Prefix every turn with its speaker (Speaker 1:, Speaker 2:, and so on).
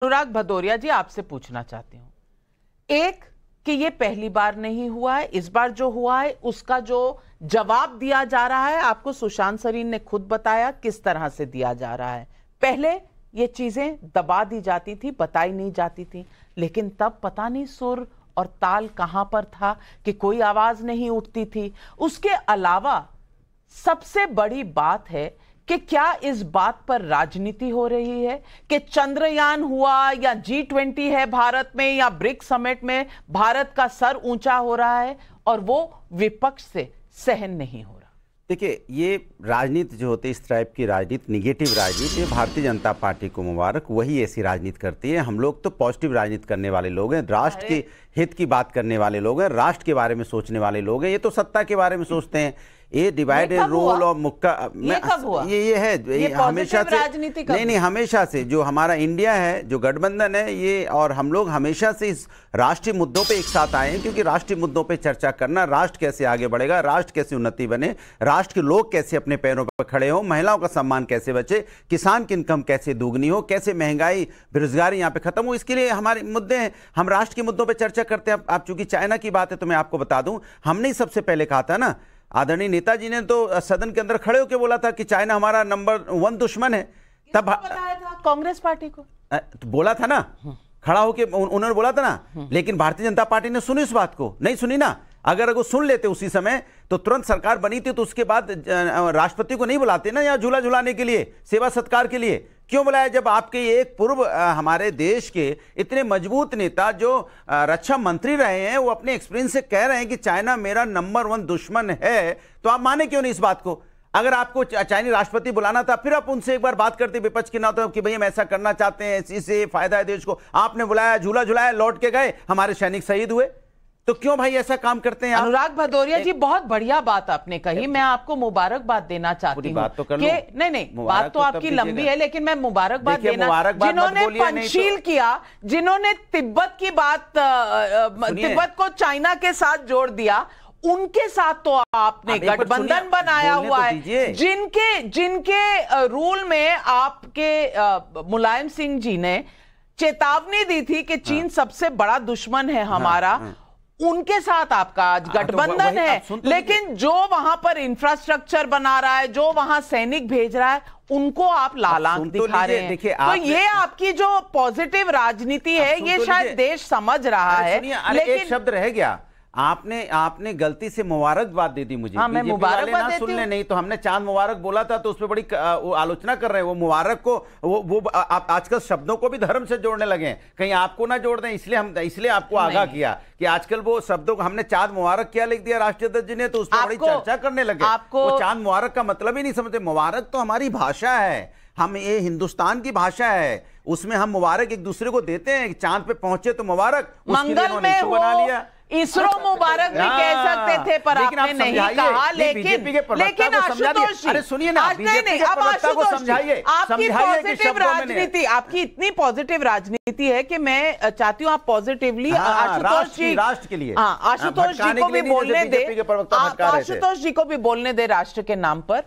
Speaker 1: अनुराग भदौरिया जी, आपसे पूछना चाहती हूँ, एक कि ये पहली बार नहीं हुआ है, इस बार जो हुआ है उसका जो जवाब दिया जा रहा है, आपको सुशांत सरीन ने खुद बताया किस तरह से दिया जा रहा है। पहले ये चीजें दबा दी जाती थी, बताई नहीं जाती थी, लेकिन तब पता नहीं सुर और ताल कहां पर था कि कोई आवाज नहीं उठती थी। उसके अलावा सबसे बड़ी बात है कि क्या इस बात पर राजनीति हो रही है कि चंद्रयान हुआ या G20 है भारत में या ब्रिक्स समिट में भारत का सर ऊंचा हो रहा है और वो विपक्ष से सहन नहीं हो रहा।
Speaker 2: देखिए, ये राजनीति जो होती है, इस टाइप की राजनीति, निगेटिव राजनीति, भारतीय जनता पार्टी को मुबारक, वही ऐसी राजनीति करती है। हम लोग तो पॉजिटिव राजनीति करने वाले लोग हैं, राष्ट्र के हित की बात करने वाले लोग हैं, राष्ट्र के बारे में सोचने वाले लोग हैं। ये तो सत्ता के बारे में सोचते हैं। ये डिवाइड एंड रूल और मुक्का ये है ये हमेशा से नहीं हमेशा से जो हमारा इंडिया है, जो गठबंधन है, ये और हम लोग हमेशा से इस राष्ट्रीय मुद्दों पे एक साथ आए हैं, क्योंकि राष्ट्रीय मुद्दों पे चर्चा करना, राष्ट्र कैसे आगे बढ़ेगा, राष्ट्र कैसे उन्नति बने, राष्ट्र के लोग कैसे अपने पैरों पर खड़े हो, महिलाओं का सम्मान कैसे बचे, किसान की इनकम कैसे दुगनी हो, कैसे महंगाई बेरोजगारी यहाँ पे खत्म हो, इसके लिए हमारे मुद्दे हैं। हम राष्ट्र के मुद्दों पर चर्चा करते हैं। आप चूंकि चाइना की बात है तो मैं आपको बता दूं, हमने ही सबसे पहले कहा था ना, आदरणीय नेताजी ने तो सदन के अंदर खड़े होकर बोला था कि चाइना हमारा नंबर 1 दुश्मन है। तब
Speaker 1: बताया था कांग्रेस पार्टी को,
Speaker 2: तो बोला था ना, खड़ा होकर उन्होंने बोला था ना, लेकिन भारतीय जनता पार्टी ने सुनी इस बात को? नहीं सुनी ना। अगर वो सुन लेते उसी समय तो तुरंत सरकार बनी थी, तो उसके बाद राष्ट्रपति को नहीं बुलाते ना यहाँ झूला झुलाने के लिए, सेवा सत्कार के लिए। क्यों बुलाया? जब आपके एक पूर्व हमारे देश के इतने मजबूत नेता जो रक्षा मंत्री रहे हैं, वो अपने एक्सपीरियंस से कह रहे हैं कि चाइना मेरा नंबर 1 दुश्मन है, तो आप माने क्यों नहीं इस बात को? अगर आपको चाइनीज राष्ट्रपति बुलाना था, फिर आप उनसे एक बार बात करते विपक्ष के नाते कि भाई हम ऐसा करना चाहते हैं, इससे फायदा है देश को। आपने बुलाया, झूला झुलाया, लौट के गए, हमारे सैनिक शहीद हुए। तो क्यों भाई ऐसा काम करते हैं?
Speaker 1: अनुराग भदौरिया जी, बहुत बढ़िया बात आपने कही, मैं आपको मुबारकबाद देना चाहती हूँ
Speaker 2: तो
Speaker 1: नहीं बात तो आपकी लंबी है, लेकिन मैं मुबारकबाद देना, जिन्होंने पंचशील किया, जिन्होंने तिब्बत की बात, तिब्बत को चाइना के साथ जोड़ दिया, उनके साथ तो आपने गठबंधन बनाया हुआ है। जिनके रूल में आपके मुलायम सिंह जी ने चेतावनी दी थी कि चीन सबसे बड़ा दुश्मन है हमारा, उनके साथ आपका आज गठबंधन है। लेकिन जो वहां पर इंफ्रास्ट्रक्चर बना रहा है, जो वहां सैनिक भेज रहा है, उनको आप लाल आंख दिखा रहे हैं। तो ये आपकी जो पॉजिटिव राजनीति है, ये शायद देश समझ रहा है।
Speaker 2: लेकिन एक शब्द रह गया, आपने गलती से मुबारकबाद दे दी मुझे।
Speaker 1: हाँ, मैं मुबारकबाद
Speaker 2: सुन ले, नहीं तो हमने चांद मुबारक बोला था, तो उस पर बड़ी आलोचना कर रहे हैं। वो मुबारक को वो आजकल शब्दों को भी धर्म से जोड़ने लगे हैं, कहीं आपको ना जोड़ दें, इसलिए आपको आगाह किया कि आजकल वो शब्दों को हमने चांद मुबारक क्या लिख दिया राष्ट्रीय अध्यक्ष जी ने, तो उस पर बड़ी चर्चा करने लगे। वो चांद मुबारक का मतलब ही नहीं समझते। मुबारक तो हमारी भाषा है, हम ये हिंदुस्तान की भाषा है, उसमें हम मुबारक एक दूसरे को देते हैं। चांद पे पहुंचे तो मुबारक,
Speaker 1: मंगल में बना लिया, इसरो मुबारक भी कह सकते थे, पर आपने नहीं कहा। लेकिन आशुतोष जी,
Speaker 2: सुनिए ना,
Speaker 1: अब आशुतोष जी, आपकी पॉजिटिव राजनीति, आपकी इतनी पॉजिटिव राजनीति है कि मैं चाहती हूँ आप पॉजिटिवली आशुतोष जी,
Speaker 2: राष्ट्र के लिए,
Speaker 1: आशुतोष जी को भी बोलने दे, आशुतोष जी को भी बोलने दे राष्ट्र के नाम पर।